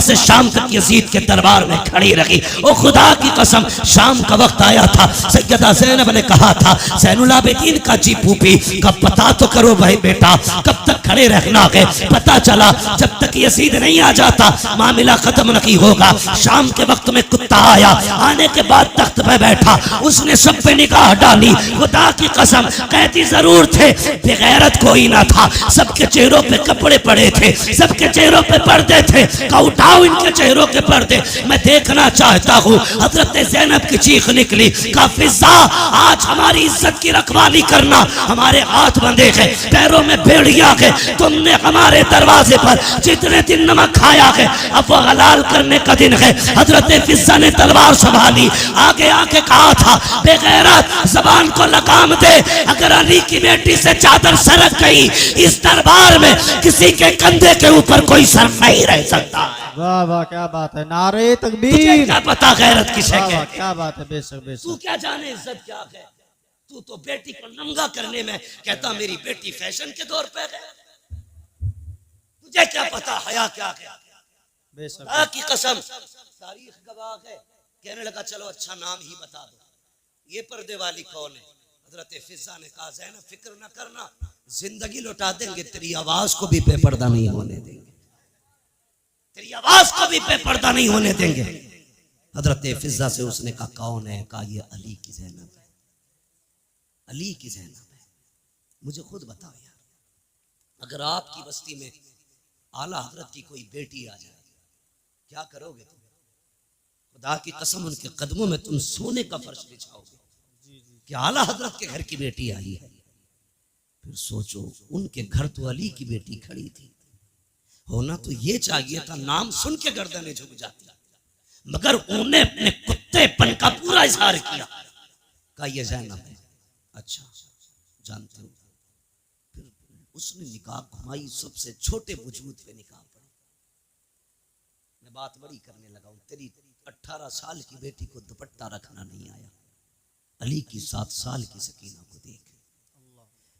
कुफा से शाम तक यजीद के दरबार में खड़ी रही। ओ खुदा की कसम, शाम का वक्त आया था, सैयदा ज़ैनब ने कहा था ज़ैनुल आबिदीन का जी फूफी कब पता तो करो भाई बेटा, कब तक खड़े रहना है। पता चला जब तक यजीद नहीं आ जाता मामला खत्म नहीं होगा। शाम के वक्त में कुत्ता आया, आने के बाद तख्त पे बैठा, उसने सब पे निगाह डाली। खुदा की कसम कैदी जरूर थे, बेगैरत कोई ना था। सबके चेहरों पे कपड़े पड़े थे, सबके चेहरों पे पर्दे थे। का उठाओ इनके चेहरों के पर्दे, मैं देखना चाहता हूँ। हजरत ज़ैनब की चीख निकली, का फिजा आज हमारी इज्जत की रखवाली करना, हमारे हाथ बंधे हैं, पैरों में बेड़िया है। तुमने हमारे दरवाजे पर जितने दिन नमक खाया है अब वो हलाल करने का दिन है। हजरत फिजा ने तलवार संभाली, आगे आके कहा था बेगैरत जबान को लगाम दे, अगर अली की बेटी से चादर सरक गई इस दरबार में किसी के कंधे के ऊपर कोई सर नहीं रह सकता। वाह वाह क्या बात है, नारे तकबीर। क्या पता गैरत किसे है, क्या बात है, बेशक बेशक। तू क्या जाने इज्जत क्या है। तू तो बेटी को नंगा करने में कहता मेरी बेटी फैशन के दौर पर है, तुझे क्या पता हया क्या है। बेशक की कसम तारीख गवाह है। कहने लगा चलो अच्छा नाम ही बता दो, ये पर्दे वाली कौन है। हजरत फिजा ने कहा ज़ैनब फिक्र न करना, जिंदगी लौटा देंगे, तेरी आवाज को भी बेपर्दा नहीं होने देंगे, तेरी आवाज को भी बेपर्दा नहीं होने देंगे। हजरत फिजा से उसने कहा कौन है। कहा ये अली की ज़ैनब है, अली की ज़ैनब है। मुझे खुद बताओ यार, अगर आपकी बस्ती में आला हजरत की कोई बेटी आ जाए क्या करोगे तुम। खुदा की कसम उनके कदमों में तुम सोने का फर्श बिछाओगे कि आला हजरत के घर की बेटी आई है। फिर सोचो उनके घर तो अली की बेटी खड़ी थी, होना तो ये चाहिए था नाम सुन के गर्दनें झुक जाती, मगर उन्हें अपने कुत्तेपन का पूरा इजहार किया। कहा ये ज़ैनब है। अच्छा जानते हो। फिर उसने निकाह घुमाई, सबसे छोटे वजूद पे निकाह पड़ी। मैं बात बड़ी करने लगा हूं, तेरी 18 साल की बेटी को दुपट्टा रखना नहीं आया, अली की 7 साल की सकीना को देख।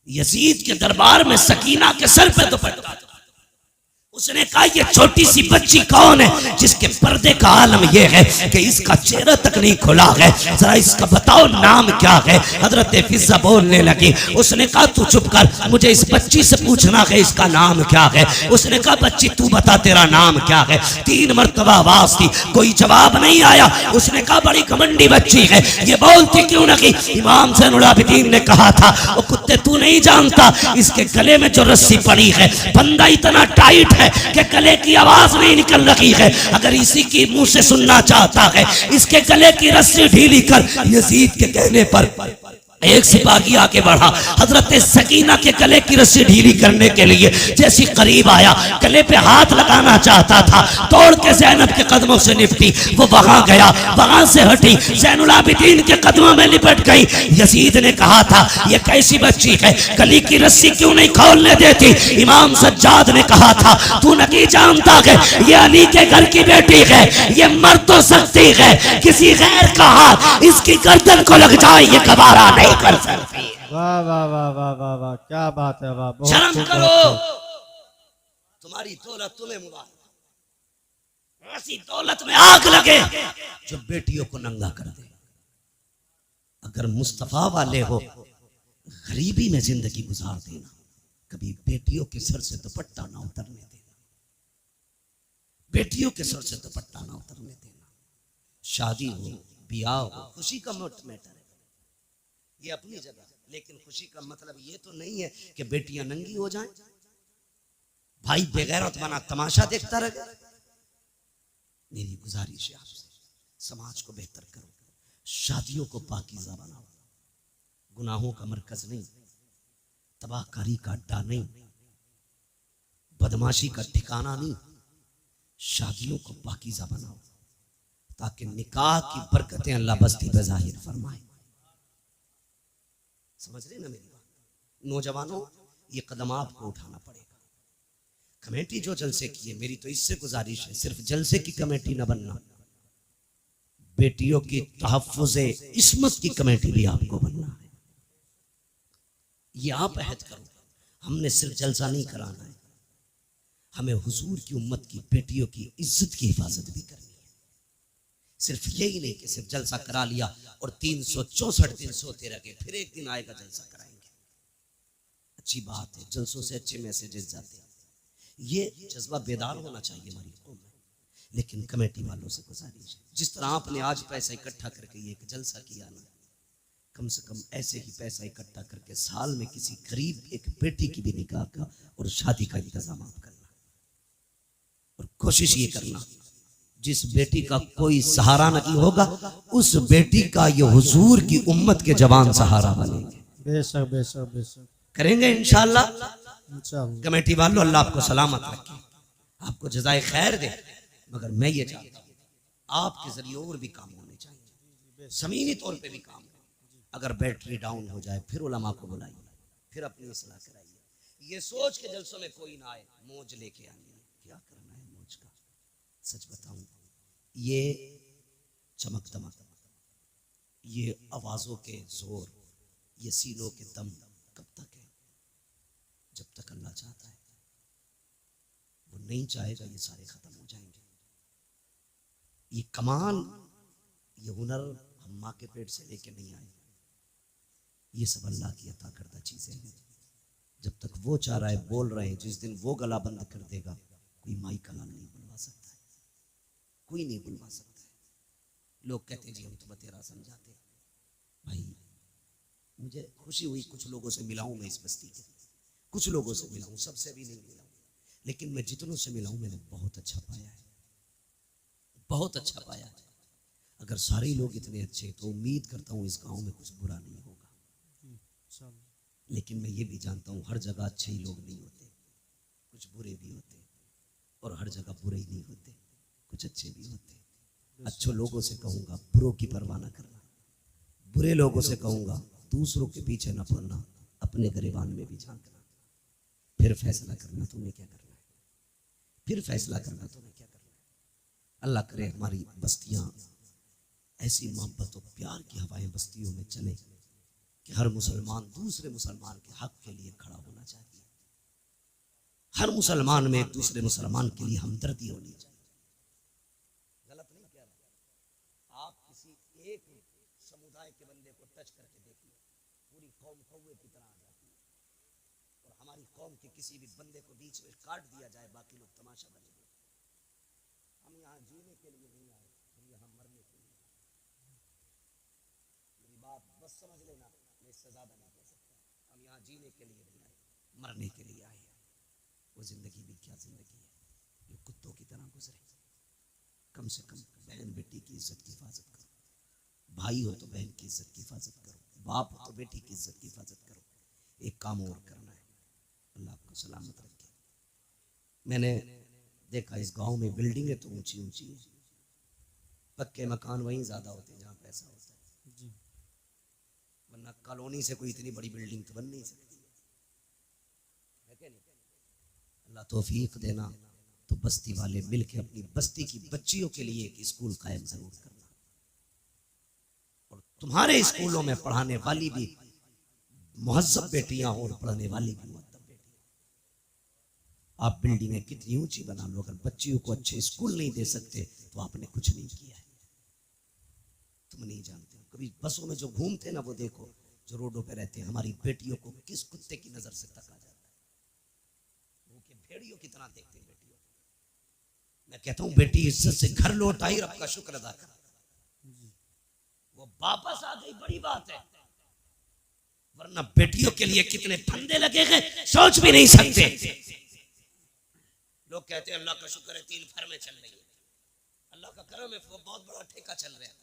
यजीद के दरबार में सकीना के सर पे दुपट्टा, उसने कहा ये छोटी सी बच्ची कौन है जिसके पर्दे का आलम यह है कि इसका चेहरा तक नहीं खुला है, जरा इसका बताओ नाम क्या है। हजरत फिजा बोलने लगी, उसने कहा तू चुप कर, मुझे इस बच्ची से पूछना है इसका नाम क्या है। उसने कहा बच्ची तू बता तेरा नाम क्या है। 3 मरतबा आवाज थी, कोई जवाब नहीं आया। उसने कहा बड़ी घमंडी बच्ची है, ये बोलती क्यों नहीं। इमाम ज़ैनुल आबिदीन ने कहा था वो कुत्ते तू नहीं जानता इसके गले में जो रस्सी पड़ी है बंदा इतना टाइट है कि गले की आवाज नहीं निकल रही है। अगर इसी की मुंह से सुनना चाहता है इसके गले की रस्सी ढीली कर। यजीद के कहने पर एक सिपाही आके बढ़ा, हजरत सकीना के गले की रस्सी ढीली करने के लिए जैसी करीब आया, गले पे हाथ लगाना चाहता था, तोड़ के ज़ैनब के कदमों से निपटी। वो वहां गया, वहां से हटी, ज़ैनुल आबिदीन के कदमों में लिपट गई। यजीद ने कहा था ये कैसी बच्ची है, गले की रस्सी क्यों नहीं खोलने देती। इमाम सज्जाद ने कहा था तू नहीं जानता है ये अली के घर की बेटी है, ये मर तो सकती है, किसी गैर का हाथ इसकी गर्दन को लग जाए ये गवारा नहीं कर सकती। वाह वाह वाह वाह वाह वाह क्या बात है, वाह बहुत शर्म करो, तुम्हारी दौलत तुम्हें मुबारक, ऐसी दौलत में आग लगे जो बेटियों को नंगा कर दे। अगर मुस्तफा वाले हो गरीबी में जिंदगी गुजार देना, कभी बेटियों के सर से दुपट्टा ना उतरने देना, बेटियों के सर से दुपट्टा ना उतरने देना। शादी हो, ब्याह हो, खुशी का मैटर है ये अपनी जगह, लेकिन खुशी का मतलब ये तो नहीं है कि बेटियां नंगी हो जाएं, भाई बेगैरत बना तमाशा देखता रहे। मेरी गुजारिश है आपसे, समाज को बेहतर करो, शादियों को पाकीज़ा बनाओ, गुनाहों का मरकज नहीं, तबाहकारी का अड्डा नहीं, बदमाशी का ठिकाना नहीं। शादियों को पाकीज़ा बनाओ ताकि निकाह की बरकतें अल्लाह बस्ती पे जाहिर फरमाए। समझ रहे ना मेरी बात। नौजवानों ये कदम आपको उठाना पड़ेगा। कमेटी जो जलसे की है, मेरी तो इससे गुजारिश है सिर्फ जलसे की कमेटी न बनना, बेटियों की तहफ़्फ़ुज़े इस्मत की कमेटी भी आपको बनना है। ये आप अहद करो, हमने सिर्फ जलसा नहीं कराना है, हमें हुजूर की उम्मत की बेटियों की इज्जत की हिफाजत भी करनी है। सिर्फ यही नहीं कि सिर्फ जलसा करा लिया और 364 दिन सोते रह गए, फिर एक दिन आएगा जलसा कराएंगे। अच्छी बात है, जलसों से अच्छे मैसेजेस जाते हैं, ये जज्बा बेदार होना चाहिए हमारी कौम में। लेकिन कमेटी वालों से गुजारिश है, जिस तरह आपने आज पैसा इकट्ठा करके ये एक जलसा किया ना, कम से कम ऐसे ही पैसा इकट्ठा करके साल में किसी गरीब एक बेटी की भी निकाह का और शादी का इंतजाम आप करना। और कोशिश ये करना जिस बेटी का कोई सहारा नहीं होगा, उस बेटी का ये हुजूर की उम्मत के जवान सहारा बनेंगे। बेशक बेशक बेशक करेंगे इंशाअल्लाह। इंशाअल्लाह। कमेटी वालों, अल्लाह आपको सलामत रखे, आपको जज़ाए खैर दे। मगर मैं ये चाहता हूँ आपके जरिए और भी काम होने चाहिए, ज़मीनी तौर पे भी काम। अगर बैटरी डाउन हो जाए फिर उलमा को बुलाइए, फिर अपनी इस्लाह कराइए। ये सोच के जलसों में कोई ना आए मौज लेके आनी है, क्या करना है मौज का। सच बताऊं, ये चमक दमक, ये आवाजों के जोर, ये सीनों के दम कब तक है? जब तक अल्लाह चाहता है। वो नहीं चाहेगा ये सारे खत्म हो जाएंगे। ये कमाल, ये हुनर हम माँ के पेट से लेके नहीं आए, ये सब अल्लाह की अता करदा चीजें हैं। जब तक वो चाह रहा है बोल रहे हैं, जिस दिन वो गला बंद कर देगा कोई माई कलाम नहीं बुलवा सकता है, कोई नहीं बुलवा सकता है। लोग कहते हैं जी हम तो बतेरा समझाते। भाई मुझे खुशी हुई, कुछ लोगों से मिला हूं मैं इस बस्ती के, कुछ लोगों से मिला हूं, सबसे भी नहीं मिला हूं, लेकिन मैं जितनों से मिला हूं मैंने बहुत अच्छा पाया है, बहुत अच्छा पाया है। अगर सारे लोग इतने अच्छे तो उम्मीद करता हूं इस गांव में कुछ बुरा नहीं होगा। लेकिन मैं ये भी जानता हूं हर जगह अच्छे ही लोग नहीं होते, कुछ बुरे भी होते, और हर जगह बुरे ही नहीं होते, कुछ अच्छे भी होते। अच्छे लोगों से कहूंगा बुरों की परवाह न करना, बुरे लोगों से कहूंगा दूसरों के पीछे न पड़ना, अपने गिरबान में भी झांकना, फिर फैसला करना तुम्हें क्या करना है, फिर फैसला करना तुम्हें क्या करना है। अल्लाह करे हमारी बस्तियां ऐसी मोहब्बत और प्यार की हवाएं बस्तियों में चले कि हर मुसलमान दूसरे मुसलमान के हक के लिए खड़ा होना चाहिए, हर मुसलमान में एक दूसरे मुसलमान के लिए हमदर्दी होनी चाहिए। गलत नहीं कह रहा, आप किसी एक समुदाय के बंदे को टच करके देखिए, पूरी कौम कौवे की तरह आ जाती है। और हमारी कौम के किसी भी बंदे को बीच में काट दिया जाए, बाकी लोग तमाशा बनेंगे। हम यहाँ जीने के लिए नहीं आए, हम यहाँ मरने के लिए। मेरी बात बस समझ लेना, मैं इससे ज्यादा नहीं कह सकता। हम यहाँ जीने के लिए नहीं आए, मरने के लिए आए। वो जिंदगी भी क्या जिंदगी है जो कुत्तों की तरह गुजरे। कम से कम बहन बेटी की इज्जत की हिफाजत करो, भाई हो तो बहन की इज्जत की हिफाजत करो, बाप हो तो बेटी की इज्जत की हिफाजत करो। एक काम और करना है, अल्लाह आपको सलामत रखे। मैंने देखा इस गांव में बिल्डिंगें तो ऊंची ऊंची है, पक्के मकान वहीं ज्यादा होते हैं जहाँ पैसा होता है, वरना कॉलोनी से कोई इतनी बड़ी बिल्डिंग तो बन नहीं सकती है क्या नहीं? अल्लाह तौफीक देना तो बस्ती वाले मिलके अपनी बस्ती की बच्चियों के लिए एक स्कूल कायम जरूर करना, और तुम्हारे स्कूलों में पढ़ाने वाली भी मुहज्जब बेटियां हो और पढ़ने वाली भी मुअद्दब बेटियां। आप बिल्डिंगें कितनी ऊंची बना लो, अगर बच्चियों को अच्छे स्कूल नहीं दे सकते तो आपने कुछ नहीं किया है। तुम नहीं जानते हो, कभी बसों में जो घूमते ना वो देखो, जो रोडों पे रहते हैं, हमारी बेटियों को किस कुत्ते की नजर से तका जाता है, भूखे भेड़ियों की तरह देखते हैं बेटियों। मैं कहता हूं बेटी इज्जत से घर लौट आई, रब का शुक्र अदा कर, वो वापस आ गई, बड़ी बात है। वरना बेटियों के लिए कितने फंदे लगे गए सोच भी नहीं सकते। लोग कहते हैं अल्लाह का शुक्र है 3 फर्में चल रही है, अल्लाह का करम है, बहुत बड़ा ठेका चल रहा है।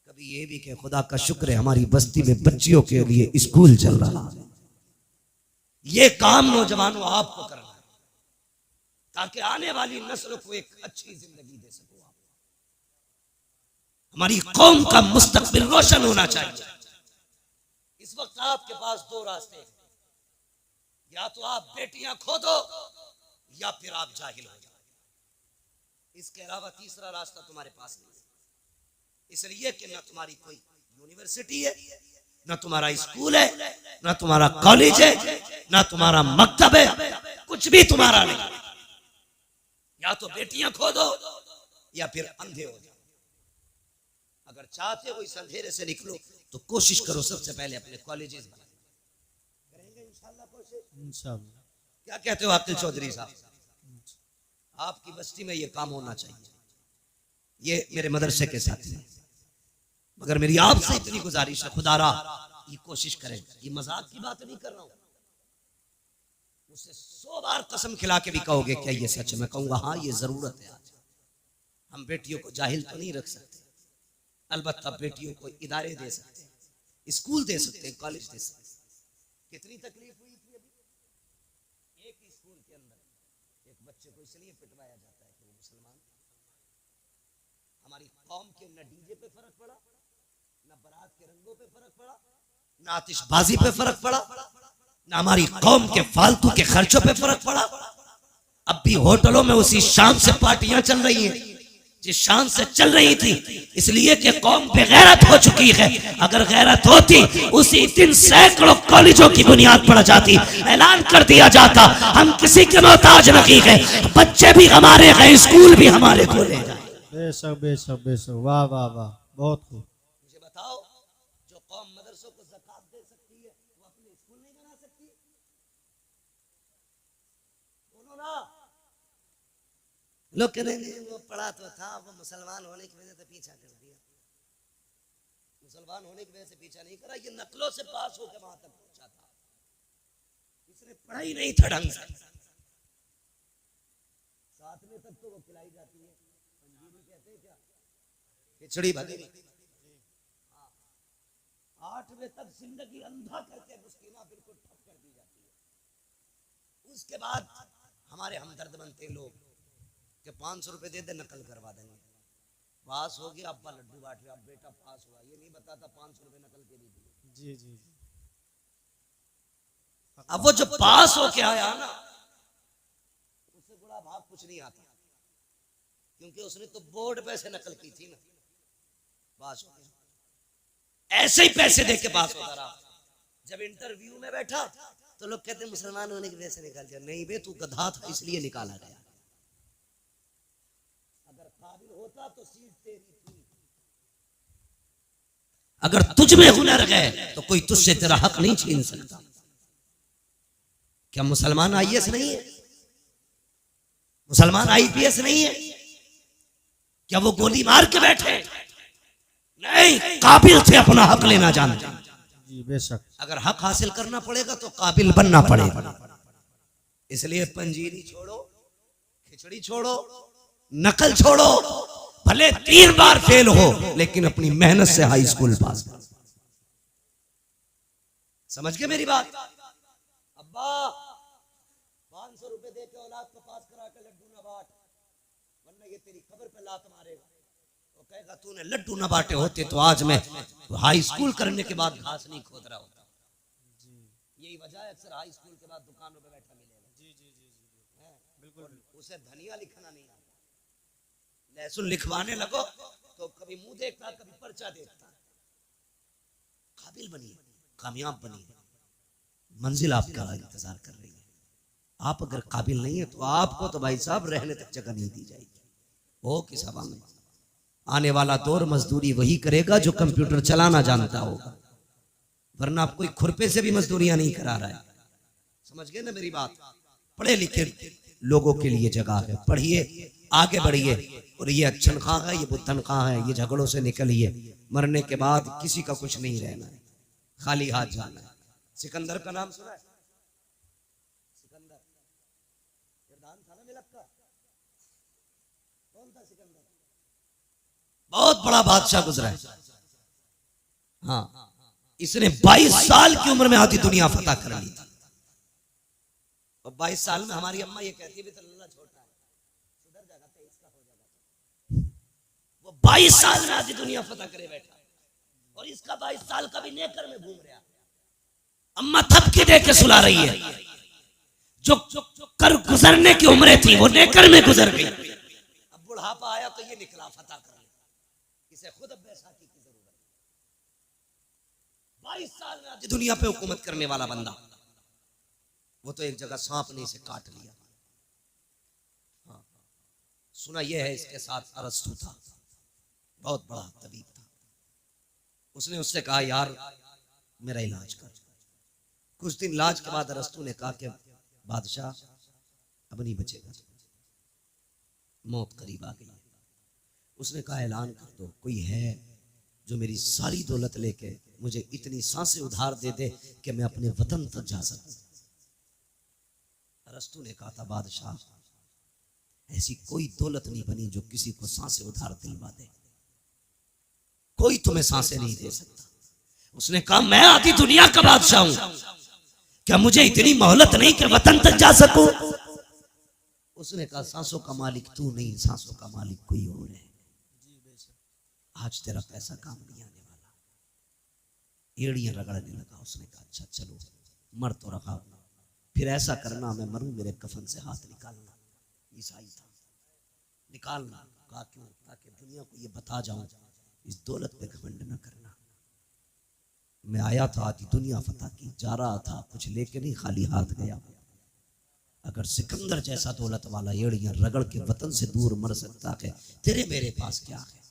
कभी ये भी कि खुदा का शुक्र है हमारी बस्ती में बच्चियों के लिए स्कूल चल रहा है। ये काम नौजवानों आपको करना है ताकि आने वाली नस्ल को एक अच्छी जिंदगी दे सको। आप हमारी कौम का मुस्तकबिल रोशन होना चाहिए। इस वक्त आपके पास 2 रास्ते हैं, या तो आप बेटियां खो दो या फिर आप जाहिल हो जाओ। इसके अलावा तीसरा रास्ता तुम्हारे पास नहीं है। इसलिए कि ना तुम्हारी कोई यूनिवर्सिटी है, ना तुम्हारा स्कूल है, ना तुम्हारा कॉलेज है, ना तुम्हारा मकतब है, कुछ भी तुम्हारा नहीं। या तो बेटियां खो दो या फिर अंधे हो जाओ। अगर चाहते हो इस अंधेरे से निकलो तो कोशिश करो सबसे पहले अपने कॉलेजेस बनाए। करेंगे इंशाल्लाह कोशिश। इंशाल्लाह। क्या कहते हो आकिल चौधरी साहब? आपकी बस्ती में ये काम होना चाहिए। ये मेरे मदरसे के साथी हैं, मगर मेरी आपसे इतनी गुजारिश है, खुदारा ये कोशिश करें। ये मजाक की बात नहीं कर रहा हूं, मुझसे 100 बार कसम खिला के भी कहोगे क्या ये सच? मैं कहूंगा हाँ ये जरूरत है। आज हम बेटियों को जाहिल तो नहीं रख सकते, अलबत्ता बेटियों को इदारे दे सकते हैं, स्कूल दे सकते हैं, कॉलेज दे सकते हैं। कितनी तकलीफ हुई थी अभी एक स्कूल के अंदर एक बच्चे को इसलिए पिटवाया जाता है कि वो मुसलमान। हमारी कौम के न डीजे पे फर्क पड़ा, न बारात के रंगों पे फर्क पड़ा, न आतिशबाजी पे फर्क पड़ा, न हमारी कौम के फालतू के खर्चों पे फर्क पड़ा। अब भी होटलों में उसी शान से पार्टियां चल रही हैं जिस शान से चल रही थी, इसलिए कि कौम बेगैरत हो चुकी है। अगर गैरत होती उसी दिन सैकड़ों कॉलेजों की बुनियाद पड़ जाती, ऐलान कर दिया जाता हम किसी के मोहताज नहीं है, बच्चे भी हमारे हैं, स्कूल भी हमारे खोले जाए। बेशक बेशक बेशक, वाह वाह वाह, बहुत खूब। मुझे बताओ, जो कौम मदरसों को ज़कात दे सकती है वो अपने स्कूल नहीं बना सकती? बोलो ना। लोग कहेंगे वो पढ़ा तो था, वो मुसलमान होने की वजह से पीछा कर दिया। मुसलमान होने की वजह से पीछा नहीं करा, ये नकलों से पास होकर वहां तक पहुंचा था। इसने पढ़ाई नहीं था ढंग से। 7वें तक तो वो खिलाई जाती है, पंजीरी कहते हैं क्या, खिचड़ी भरी। 8वें तक जिंदगी अंधा करके मुस्किना बिल्कुल ठप कर दी जाती है। उसके बाद हमारे हमदर्द बनते लोग कि 500 रुपए दे दे नकल करवा देंगे। पास हो गया, अब्बा लड्डू बांट रहे, अब बेटा पास हुआ, ये नहीं बताता 500 रुपए नकल के लिए दिए। जी जी जी। अब वो जो पास हो के आया ना, उससे बड़ा भाग कुछ नहीं आता, क्योंकि उसने तो बोर्ड पे से नकल की थी ना, पास हो गया। ऐसे ही पैसे दे के पास होता रहा। जब इंटरव्यू में बैठा तो लोग कहते मुसलमान होने की वजह से निकाल दिया। नहीं बे, तू गधा था इसलिए निकाला गया। अगर काबिल होता तो सीट तेरी थी। अगर तुझ में हुनर है तो कोई तुझसे तेरा हक नहीं छीन सकता। क्या मुसलमान आईएएस नहीं है? मुसलमान आईपीएस नहीं है? क्या वो गोली मार के बैठे? नहीं, काबिल थे अपना हक लेना जानते। जी बेशक। अगर हक हासिल करना पड़ेगा तो काबिल बनना पड़ेगा। इसलिए पंजीरी छोड़ो, खिचड़ी छोड़ो, नकल छोड़ो, भले 3 बार फेल हो लेकिन अपनी मेहनत से हाई स्कूल पास। समझ गए मेरी बात? अब्बा 500 रुपए दे के औलाद को पास करा के लड्डू ना बांट, वरना ये तेरी खबर पे लात मारेगा। तो कहेगा तूने लड्डू ना बांटे होते तो आज मैं हाई स्कूल करने के बाद घास नहीं खोद रहा होता। यही वजह है अक्सर हाई स्कूल के बाद दुकानों पे बैठा मिलेगा। जी जी जी जी बिल्कुल। उसे धनिया लिखना नहीं आता, लहसुन लिखवाने लगो तो कभी मुंह देखता, कभी पर्चा देखता। काबिल बनिए, कामयाब बनिए, मंजिल आपका इंतजार कर रही है। आप अगर काबिल नहीं है तो आपको तो भाई साहब रहने तक जगह नहीं दी जाएगी। वो किस हवा में आने वाला दौर मजदूरी वही करेगा जो कंप्यूटर चलाना जानता होगा, वरना आप कोई खुरपे से भी मजदूरियां नहीं करा रहा है। समझ गए ना मेरी बात? पढ़े लिखे लोगों के लिए जगह है, पढ़िए, आगे बढ़िए। और ये तनख्वाह है, ये वो तनख्वाह है, ये झगड़ों से निकलिए। मरने के बाद किसी का कुछ नहीं रहना है, खाली हाथ जाना है। सिकंदर का नाम सुना है? सिकंदर किरदान था ना मिलक का। कौन था सिकंदर? बहुत बड़ा बादशाह गुजरा है। हाँ, इसने 22 साल की उम्र में आधी दुनिया फतह कर ली थी। और 22 साल में हमारी अम्मा ये कहती है लल्ला छोटा है, सुधर जाएगा, 23 का हो जाएगा। वो 22 साल में आधी दुनिया फतह करे बैठा, और इसका 22 साल का भी नेकर में घूम रहा। अम्मा थपकी दे के सुला रही है। जो कर गुजरने की उम्रें थी वो नेकर में गुजर गई। अब बुढ़ापा आया तो ये निकला फतह कर ले। इसे खुद अब बैसाखी की जरूरत है। 22 साल में आधी दुनिया पे हुकूमत करने वाला बंदा, वो तो एक जगह सांप ने इसे काट लिया। हाँ, सुना यह है इसके साथ अरस्तु था, बहुत बड़ा तबीब था। उसने उससे कहा यार मेरा इलाज कर। कुछ दिन इलाज के बाद अरस्तु ने कहा कि बादशाह अब नहीं बचेगा, मौत करीब आ गई है। उसने कहा ऐलान कर दो कोई है जो मेरी सारी दौलत लेके मुझे इतनी सांसें उधार दे दे कि मैं अपने वतन तक जा सकूं। अरस्तु ने कहा था बादशाह ऐसी कोई दौलत नहीं बनी जो किसी को सांसें उधार दिलवा दे, कोई तुम्हें सांसें नहीं दे सकता। उसने कहा मैं आधी दुनिया का बादशाह हूं, क्या मुझे इतनी मोहलत नहीं कि वतन तक जा सकूं? उसने कहा सांसों का मालिक तू नहीं, सांसों का मालिक कोई और है। आज तेरा पैसा काम नहीं आने वाला। एड़ियां रगड़ने लगा। उसने कहा अच्छा चलो मर तो रखा, फिर ऐसा करना मैं मरूं मेरे कफन से हाथ निकालना। ईसाई था, निकालना। कहा क्यों? ताकि दुनिया को ये बता जाऊं इस दौलत पे घमंड न करना। मैं आया था आधी दुनिया फतह की, जा रहा था कुछ लेके नहीं, खाली हाथ गया। अगर सिकंदर जैसा दौलत वाला एड़ियां रगड़ के वतन से दूर मर सकता है, तेरे मेरे पास क्या है?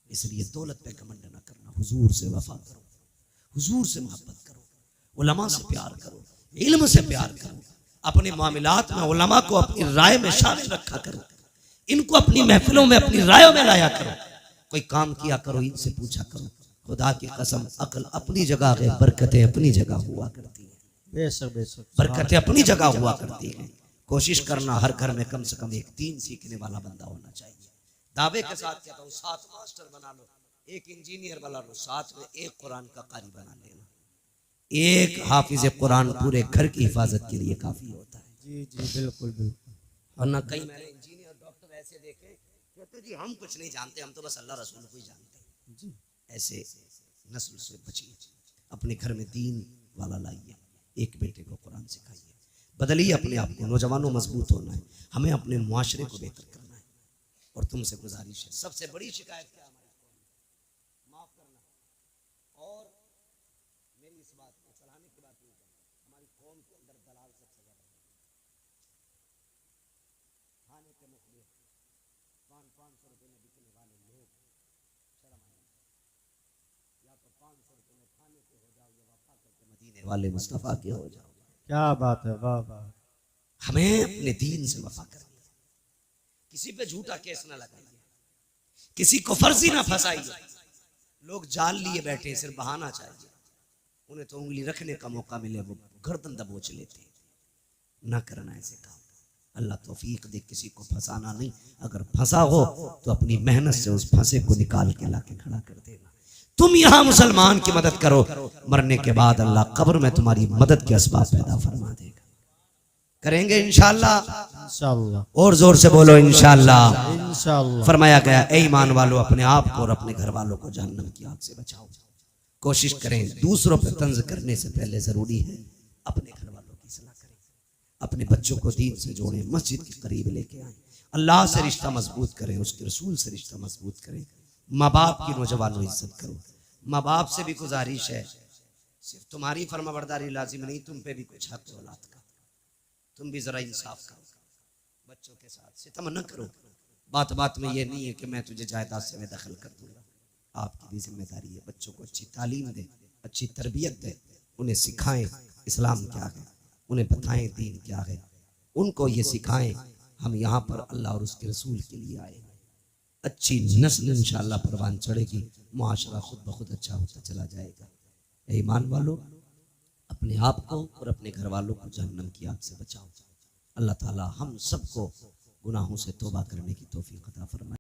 इसलिए दौलत पे घमंड न करना, हुजूर से वफा करो, हुजूर से मोहब्बत करो, उलमा से प्यार करो, इल्म से प्यार करो, अपने मामलात में उलमा को अपनी राय में शामिल रखा करो, इनको अपनी महफिलों में अपनी रायों में लाया करो। कोई काम किया करो इनसे पूछा करो। खुदा की कसम अकल अपनी जगह है, बरकतें अपनी जगह हुआ करती है। बेशक बेशक बरकतें अपनी जगह हुआ करती है। कोशिश करना हर घर में कम से कम एक दीन सीखने वाला बंदा होना चाहिए। दावे के साथ कहता हूँ 7 मास्टर बना लो, 1 इंजीनियर बना लो, साथ में 1 कुरान का कारी बना लेना। 1 हाफिज कुरान पूरे घर की हिफाजत के लिए काफी होता है। जी जी बिल्कुल बिल्कुल। वरना कई मैंने इंजीनियर डॉक्टर ऐसे देखे कहते जी हम कुछ नहीं जानते, हम तो बस अल्लाह रसूल को ही जानते हैं जी। ऐसे नस्ल से बचिए, अपने घर में दीन वाला लाइए, 1 बेटे को कुरान सिखाइए, बदलिए अपने आप को। नौजवानों मजबूत होना है, हमें अपने मुआशरे को बेहतर करना है। और तुमसे गुजारिश है, सबसे बड़ी शिकायत क्या हमारी माफ करना। और मेरी इस बात को चढ़ाने की बात नहीं करना, हमारी कौम के अंदर दलाल सबसे ज्यादा खाने के मुखलिस 500 रुपए में बिकने वाले लोग। शर्म आए, या तो 500 रुपए में खाने के हो जाओ या वफा करके मदीने वाले मुस्तफा के हो जाओ। क्या बात है, वाह वाह। हमें अपने दीन से वफा करनी, किसी पे झूठा केस ना लगाइए, किसी को फर्जी ना फंसाइए। लोग जाल लिए बैठे सिर्फ बहाना चाहिए, उन्हें तो उंगली रखने का मौका मिले वो गर्दन दबोच लेते। ना करना ऐसे काम। अल्लाह तौफीक दे, किसी को फंसाना नहीं। अगर फंसा हो तो अपनी मेहनत से उस फंसे को निकाल के लाके खड़ा कर देना। तुम यहाँ मुसलमान की मदद करो, मरने के बाद अल्लाह कब्र में तुम्हारी मदद के असबाब पैदा फरमा देगा। करेंगे इंशाअल्लाह, इंशाअल्लाह। और जोर से बोलो इंशाअल्लाह, इंशाअल्लाह। फरमाया गया ए ईमान वालों अपने आप को और अपने घर वालों को जहन्नम की आग से बचाओ। कोशिश करें, दूसरों पर तंज करने से पहले जरूरी है अपने घर वालों की सलाह करें, अपने बच्चों को दीन से जोड़ें, मस्जिद के करीब लेके आए, अल्लाह से रिश्ता मजबूत करें, उसके रसूल से रिश्ता मजबूत करें। माँ बाप की नौजवानों इज्जत करो। माँ बाप से भी गुजारिश है, सिर्फ तुम्हारी फरमाबरदारी लाजिम नहीं, तुम पे भी कुछ हक औलाद का, तुम भी जरा इंसाफ करो, बच्चों के साथ सितम न करो। बात बात में ये नहीं है कि मैं तुझे जायदाद से मैं दखल कर दूंगा। आपकी भी जिम्मेदारी है, बच्चों को अच्छी तालीम दे, अच्छी तरबियत दे, उन्हें सिखाएं इस्लाम क्या है, उन्हें बताएं दीन क्या है, उनको ये सिखाएं हम यहाँ पर अल्लाह और उसके रसूल के लिए आए। अच्छी नस्ल इंशाअल्लाह परवान चढ़ेगी, मुआशरा खुद ब खुद अच्छा होता चला जाएगा। ईमान वालों अपने आप को और अपने घर वालों को जहन्नम की आग से बचाओ। अल्लाह ताला हम सबको गुनाहों से तौबा करने की तौफीक अता फरमाए।